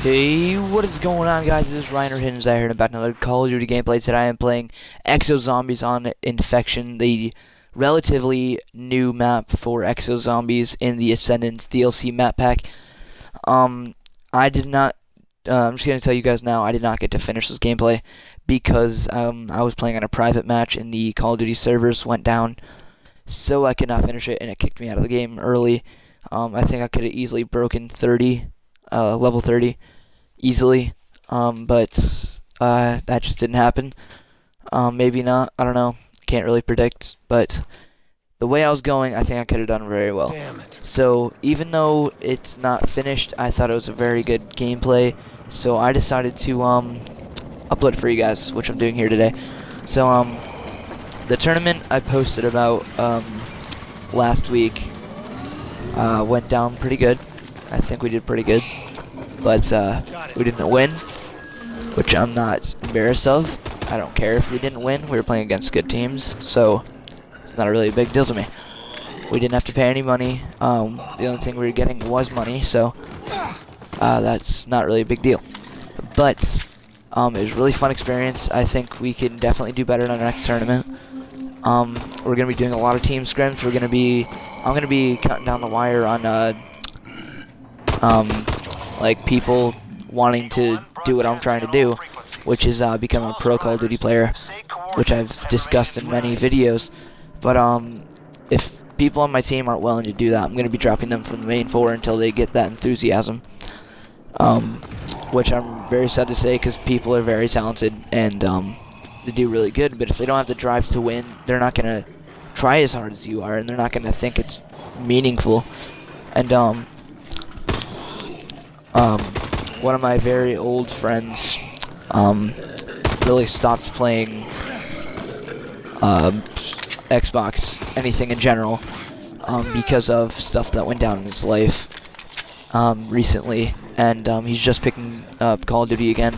Hey, what is going on, guys? This is Reiner Hiddens here, and back another Call of Duty gameplay. Today I am playing Exo Zombies on Infection, the relatively new map for Exo Zombies in the Ascendance DLC map pack. I did not, I'm just going to tell you guys now, I did not get to finish this gameplay because I was playing on a private match and the Call of Duty servers went down, so I could not finish it and it kicked me out of the game early. I think I could have easily broken 30, level 30. Easily, but that just didn't happen. Maybe not, I don't know, can't really predict, but the way I was going, I think I could have done very well. So even though it's not finished, I thought it was a very good gameplay, so I decided to upload it for you guys, which I'm doing here today. So the tournament I posted about last week went down pretty good. I think we did pretty good. But we didn't win, which I'm not embarrassed of. I don't care if we didn't win. We were playing against good teams, so it's not really a big deal to me. We didn't have to pay any money. The only thing we were getting was money, so that's not really a big deal. But it was a really fun experience. I think we can definitely do better in our next tournament. We're gonna be doing a lot of team scrims. I'm gonna be cutting down the wire on like people wanting to do what I'm trying to do, which is become a pro Call of Duty player, which I've discussed in many videos. But if people on my team aren't willing to do that, I'm going to be dropping them from the main 4 until they get that enthusiasm, which I'm very sad to say because people are very talented and they do really good, but if they don't have the drive to win, they're not going to try as hard as you are, and they're not going to think it's meaningful. And one of my very old friends really stopped playing Xbox, anything in general, because of stuff that went down in his life recently, and he's just picking up Call of Duty again,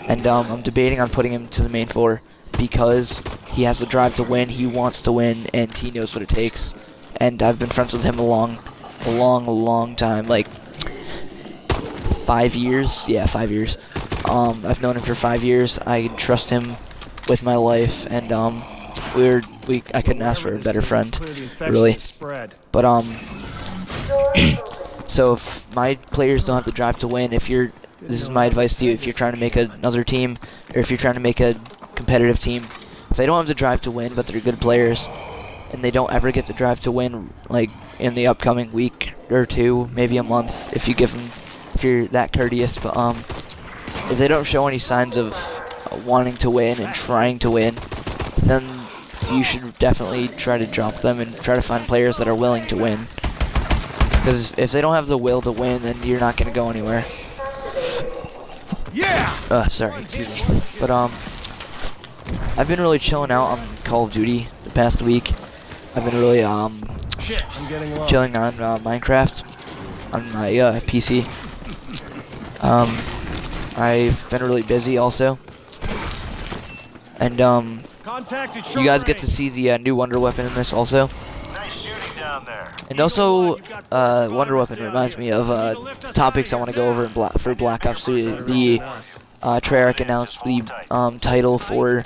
and I'm debating on putting him to the main 4 because he has the drive to win, he wants to win, and he knows what it takes, and I've been friends with him a long time, like 5 years? Yeah, 5 years. I've known him for 5 years. I trust him with my life, and I couldn't ask for a better friend, really. But so if my players don't have the drive to win, this is my advice to you, if you're trying to make another team, or if you're trying to make a competitive team, if they don't have the drive to win, but they're good players, and they don't ever get the drive to win, like in the upcoming week or 2, maybe a month, if you're that courteous, but if they don't show any signs of wanting to win and trying to win, then you should definitely try to drop them and try to find players that are willing to win. Because if they don't have the will to win, then you're not going to go anywhere. Yeah. Sorry, excuse me. But I've been really chilling out on Call of Duty the past week. I've been really chilling on Minecraft on my PC. I've been really busy also, and you guys get to see the new Wonder Weapon in this also. And also, Wonder Weapon reminds me of topics I want to go over for Black Ops 3. The Treyarch announced the title for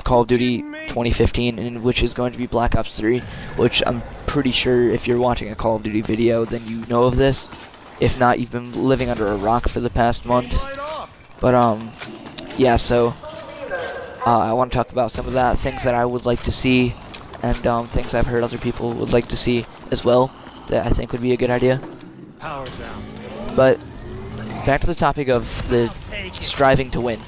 Call of Duty 2015, and which is going to be Black Ops 3, which I'm pretty sure if you're watching a Call of Duty video, then you know of this. If not, you've been living under a rock for the past month. But yeah, so I want to talk about some of that, things that I would like to see, and things I've heard other people would like to see as well, that I think would be a good idea. But back to the topic of the striving to win.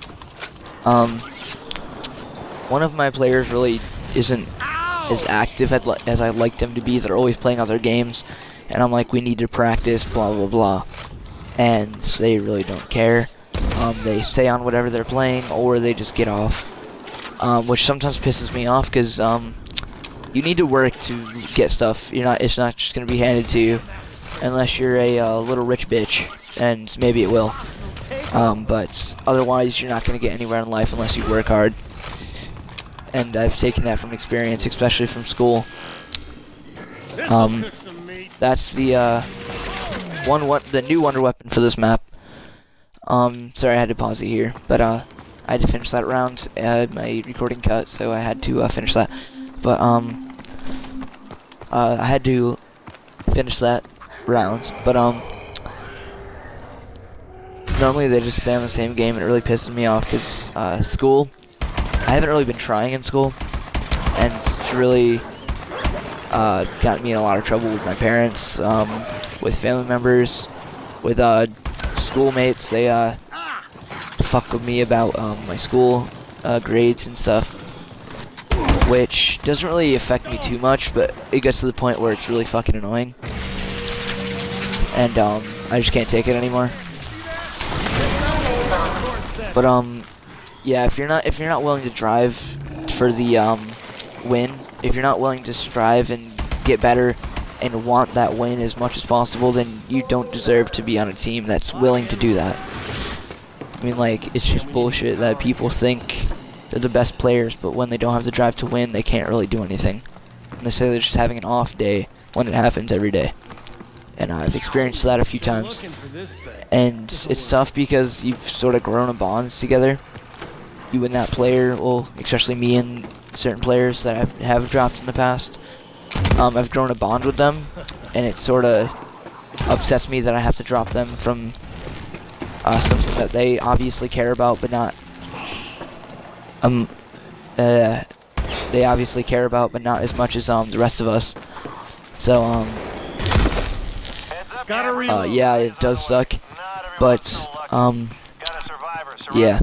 One of my players really isn't as active as I'd like them to be. They're always playing other games, and I'm like, we need to practice, blah blah blah, and they really don't care. They stay on whatever they're playing, or they just get off, which sometimes pisses me off, because you need to work to get stuff. It's not just gonna be handed to you, unless you're a little rich bitch, and maybe it will. But otherwise, you're not gonna get anywhere in life unless you work hard. And I've taken that from experience, especially from school. That's the new Wonder Weapon for this map. Sorry I had to pause it here, but I had to finish that round. My recording cut, so I had to finish that. But I had to finish that round. But normally they just stay on the same game, and it really pisses me off because school. I haven't really been trying in school, and it's really got me in a lot of trouble with my parents, with family members, with schoolmates. They fuck with me about my school grades and stuff, which doesn't really affect me too much, but it gets to the point where it's really fucking annoying, and I just can't take it anymore. But yeah, if you're not willing to drive for the win, if you're not willing to strive and get better and want that win as much as possible, then you don't deserve to be on a team that's willing to do that. I mean, like, it's just bullshit that people think they're the best players, but when they don't have the drive to win, they can't really do anything. And they say they're just having an off day when it happens every day. And I've experienced that a few times. And it's tough because you've sort of grown a bonds together. You and that player, well, especially me and certain players that I have dropped in the past. I've grown a bond with them, and it sort of upsets me that I have to drop them from something that they obviously care about, but not they obviously care about, but not as much as the rest of us. So yeah, it does suck, but yeah,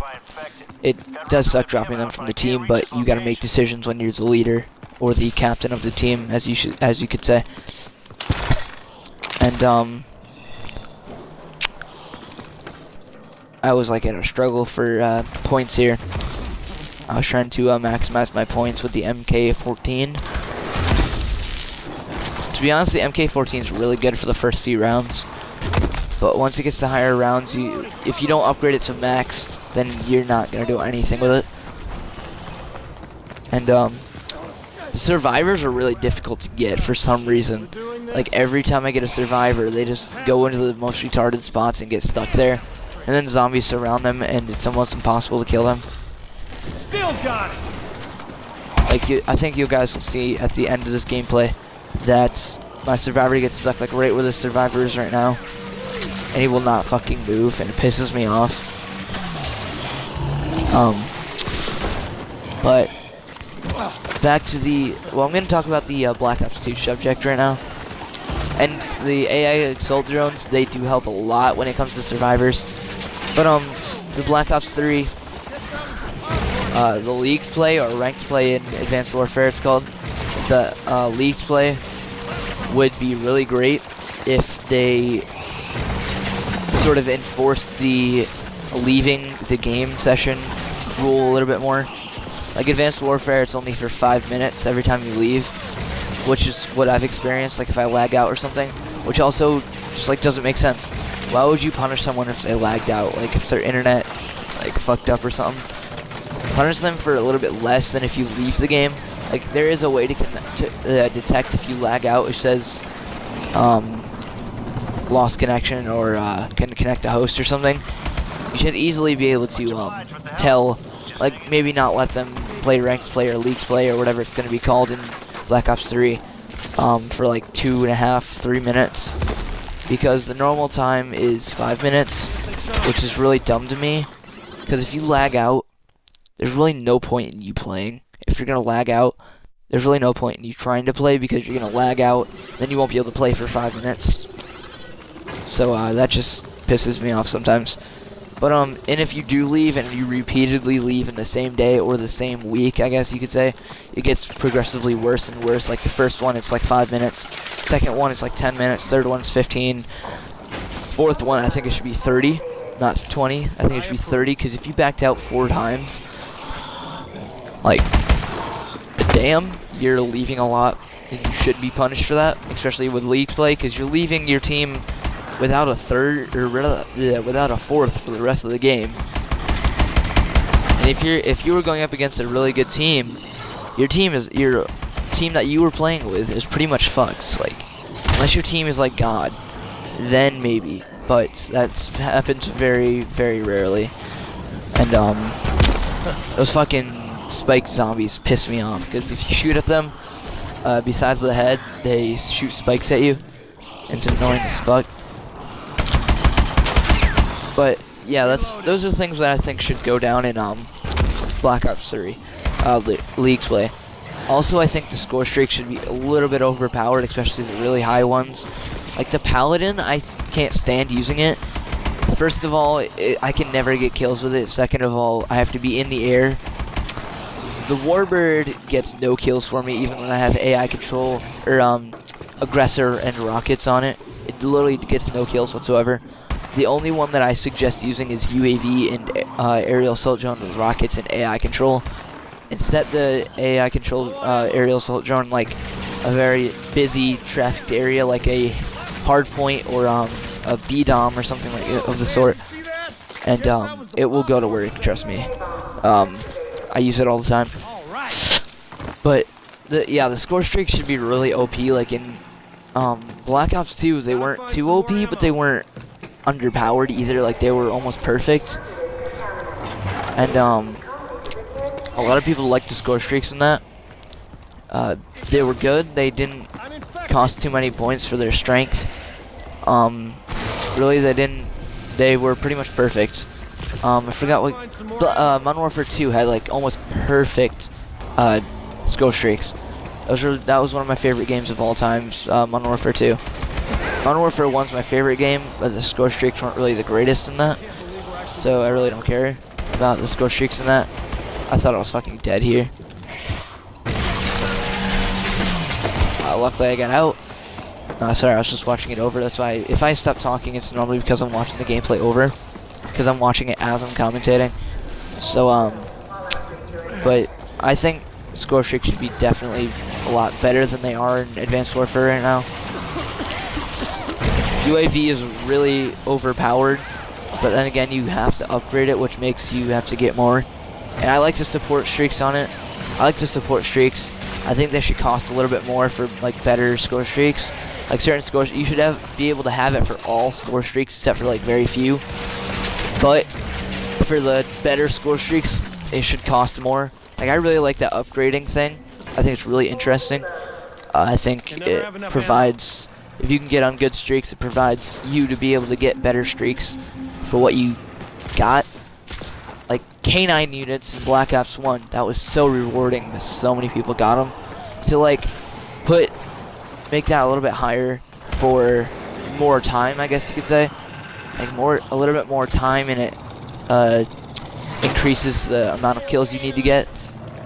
it does suck dropping them from the team. But you got to make decisions when you're the leader or the captain of the team, as you could say. And I was like in a struggle for points here. I was trying to maximize my points with the MK14. To be honest, the MK14 is really good for the first few rounds, but once it gets to higher rounds, if you don't upgrade it to max, then you're not gonna do anything with it. And the survivors are really difficult to get for some reason. Like, every time I get a survivor, they just go into the most retarded spots and get stuck there, and then zombies surround them, and it's almost impossible to kill them. Still got it. Like, I think you guys will see at the end of this gameplay that my survivor gets stuck like right where the survivor is right now, and he will not fucking move, and it pisses me off. But back to I'm going to talk about the Black Ops 2 subject right now. And the AI assault drones, they do help a lot when it comes to survivors. But the Black Ops 3, the league play, or ranked play in Advanced Warfare it's called, the league play would be really great if they sort of enforced the leaving the game session rule a little bit more. Like Advanced Warfare, it's only for 5 minutes every time you leave, which is what I've experienced, like if I lag out or something, which also just like doesn't make sense. Why would you punish someone if they lagged out? Like if their internet like fucked up or something? Punish them for a little bit less than if you leave the game. Like, there is a way to detect if you lag out. It says lost connection, or can connect a host or something. You should easily be able to tell, like, maybe not let them play ranked play or league play or whatever it's going to be called in Black Ops 3 for like 2.5, 3 minutes, because the normal time is 5 minutes, which is really dumb to me, because if you lag out, there's really no point in you playing. If you're going to lag out, there's really no point in you trying to play, because you're going to lag out, then you won't be able to play for 5 minutes. So that just pisses me off sometimes. But and if you do leave, and you repeatedly leave in the same day or the same week, I guess you could say, it gets progressively worse and worse. Like the first one, it's like 5 minutes. Second one, it's like 10 minutes. Third one is 15. Fourth one, I think it should be 30, not 20. I think it should be 30, because if you backed out 4 times, like, damn, you're leaving a lot, and you should be punished for that, especially with league play, because you're leaving your team without a third, or without a fourth for the rest of the game. And if you were going up against a really good team, your team that you were playing with is pretty much fucked. Like, unless your team is like God, then maybe. but that's happens very, very rarely. And those fucking spike zombies piss me off because if you shoot at them, besides the head, they shoot spikes at you. And it's annoying as fuck. But yeah, those are things that I think should go down in Black Ops 3 League's play. Also, I think the score streak should be a little bit overpowered, especially the really high ones. Like the Paladin, I can't stand using it. First of all, I can never get kills with it. Second of all, I have to be in the air. The Warbird gets no kills for me, even when I have AI control or aggressor and rockets on it. It literally gets no kills whatsoever. The only one that I suggest using is UAV and aerial assault drone with rockets and AI control. Instead, the AI controlled aerial assault drone like a very busy trafficked area, like a hard point or a B-dom or something like of the sort, and it will go to work. Trust me. I use it all the time. But the score streak should be really OP. Like in Black Ops 2, they weren't too OP, but they weren't underpowered either. Like they were almost perfect. And a lot of people liked the score streaks in that. They were good. They didn't cost too many points for their strength. Really, they didn't. They were pretty much perfect. I forgot what Modern Warfare 2 had, like almost perfect score streaks. That was one of my favorite games of all time. Modern Warfare 2. Modern Warfare 1's my favorite game, but the score streaks weren't really the greatest in that. So I really don't care about the score streaks in that. I thought I was fucking dead here. Luckily I got out. Sorry, I was just watching it over. That's why if I stop talking, it's normally because I'm watching the gameplay over. Because I'm watching it as I'm commentating. So, but I think score streaks should be definitely a lot better than they are in Advanced Warfare right now. UAV is really overpowered, but then again, you have to upgrade it, which makes you have to get more. And I like to support streaks on it. I like to support streaks. I think they should cost a little bit more for like better score streaks. Like certain scores, you should be able to have it for all score streaks except for like very few. But for the better score streaks, it should cost more. Like I really like that upgrading thing. I think it's really interesting. I think it provides, if you can get on good streaks, it provides you to be able to get better streaks for what you got. Like K9 units in Black Ops 1, that was so rewarding because so many people got them. To like make that a little bit higher for more time, I guess you could say. Like a little bit more time, and it increases the amount of kills you need to get.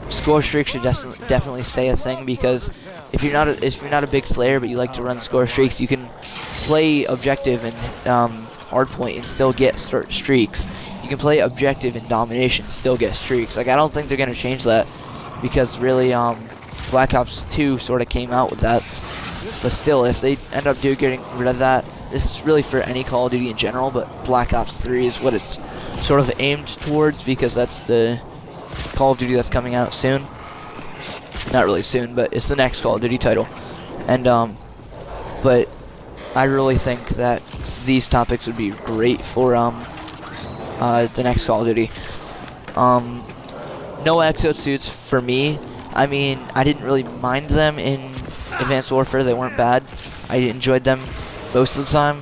Score streaks should definitely stay a thing, because if you're not a big slayer but you like to run score streaks, you can play objective and hardpoint and still get streaks. You can play objective and domination and still get streaks. Like I don't think they're gonna change that, because really Black Ops 2 sort of came out with that. But still, if they end up getting rid of that, this is really for any Call of Duty in general, but Black Ops 3 is what it's sort of aimed towards, because that's the Call of Duty that's coming out soon. Not really soon, but it's the next Call of Duty title. And but I really think that these topics would be great for the next Call of Duty. No exosuits for me. I mean, I didn't really mind them in Advanced Warfare. They weren't bad. I enjoyed them most of the time.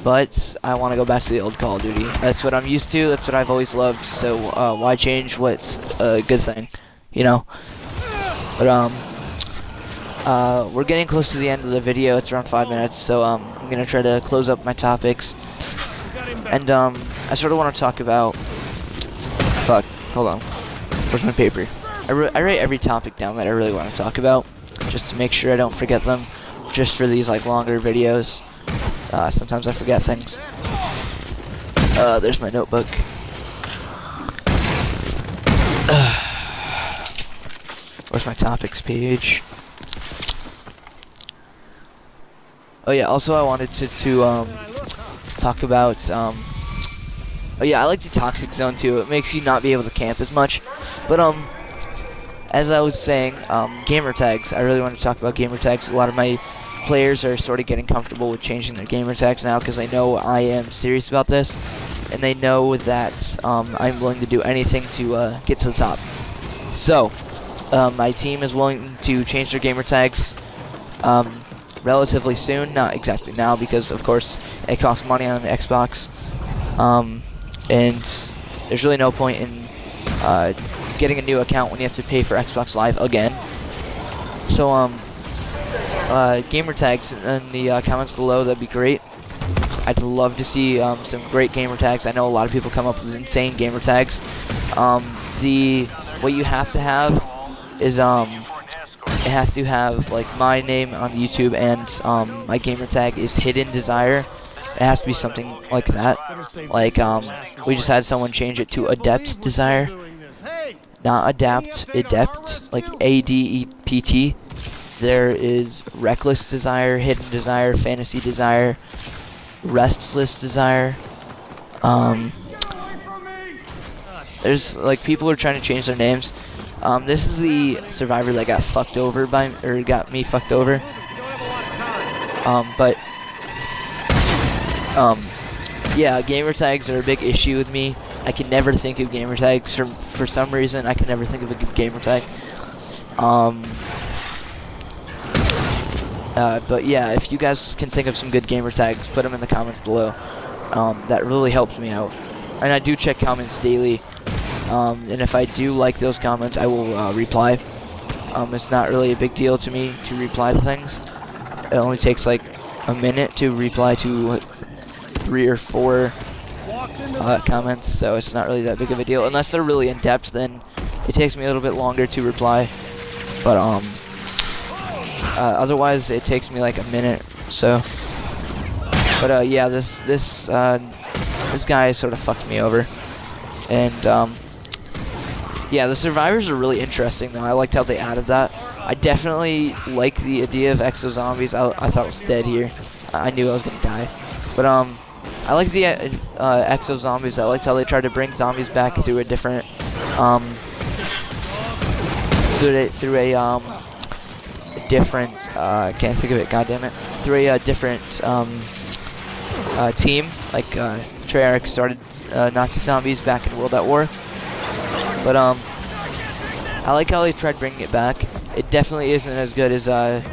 But I want to go back to the old Call of Duty. That's what I'm used to. That's what I've always loved. So why change what's a good thing, you know? But we're getting close to the end of the video. It's around 5 minutes, so I'm gonna try to close up my topics. And I sort of want to talk about. Fuck. Hold on. Where's my paper? I write every topic down that I really want to talk about, just to make sure I don't forget them. Just for these like longer videos. Sometimes I forget things. There's my notebook. Where's my topics page? Oh yeah, also I wanted to talk about, oh yeah, I like the toxic zone too. It makes you not be able to camp as much. But as I was saying, gamer tags. I really want to talk about gamer tags. A lot of my players are sort of getting comfortable with changing their gamer tags now because they know I am serious about this, and they know that I'm willing to do anything to get to the top. So, my team is willing to change their gamer tags relatively soon. Not exactly now because, of course, it costs money on the Xbox, and there's really no point in getting a new account when you have to pay for Xbox Live again. So, gamer tags in the comments below, that'd be great. I'd love to see some great gamer tags. I know a lot of people come up with insane gamer tags. What you have to have is it has to have like my name on YouTube, and my gamer tag is Hidden Desire. It has to be something like that. Like we just had someone change it to Adept Desire, not Adapt, Adept, like ADEPT. There is Reckless Desire, Hidden Desire, Fantasy Desire, Restless Desire. There's like people are trying to change their names. This is the survivor that got fucked over by, or got me fucked over. Yeah, gamer tags are a big issue with me. I can never think of gamer tags for some reason. I can never think of a good gamer tag. But yeah, if you guys can think of some good gamer tags, put them in the comments below. That really helps me out. And I do check comments daily. And if I do like those comments, I will reply. It's not really a big deal to me to reply to things. It only takes like a minute to reply to 3 or 4 comments, so it's not really that big of a deal. Unless they're really in depth, then it takes me a little bit longer to reply. But otherwise, it takes me like a minute. So, but yeah, this guy sort of fucked me over, and yeah, the survivors are really interesting though. I liked how they added that. I definitely like the idea of Exo Zombies. I thought it was dead here. I knew I was gonna die, but I like the Exo Zombies. I liked how they tried to bring zombies back through a different different I can't think of it, god damn it, through a different team. Like Treyarch started Nazi zombies back in World at War, but I like how they tried bringing it back. It definitely isn't as good as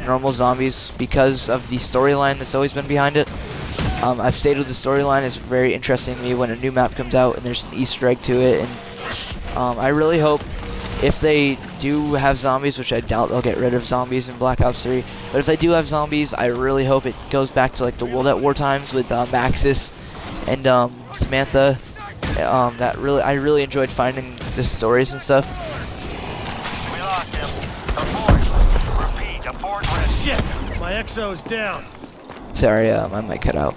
normal zombies because of the storyline that's always been behind it. I've stated the storyline is very interesting to me when a new map comes out and there's an Easter egg to it, and I really hope if they do have zombies, which I doubt they'll get rid of zombies in Black Ops 3, but if they do have zombies, I really hope it goes back to like the World at War times with Maxis and Samantha. I really enjoyed finding the stories and stuff. We lost him. Repeat, abort rest. Shit! My Exo's down. Sorry, my mic cut out.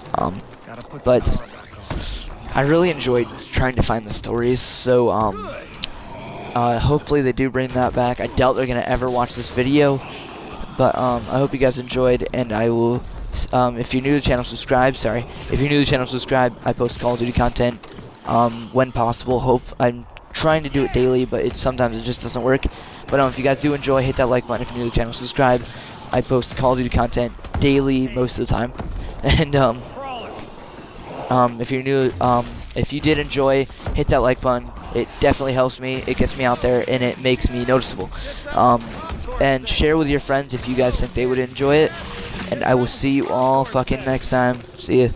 But I really enjoyed trying to find the stories, so hopefully they do bring that back. I doubt they're gonna ever watch this video, but I hope you guys enjoyed, and I will. If you're new to the channel, subscribe. Sorry, if you're new to the channel, subscribe. I post Call of Duty content when possible. I'm trying to do it daily, but sometimes it just doesn't work. But if you guys do enjoy, hit that like button. If you're new to the channel, subscribe. I post Call of Duty content daily most of the time, and if you're new, if you did enjoy, hit that like button. It definitely helps me. It gets me out there, and it makes me noticeable. And share with your friends if you guys think they would enjoy it. And I will see you all fucking next time. See ya.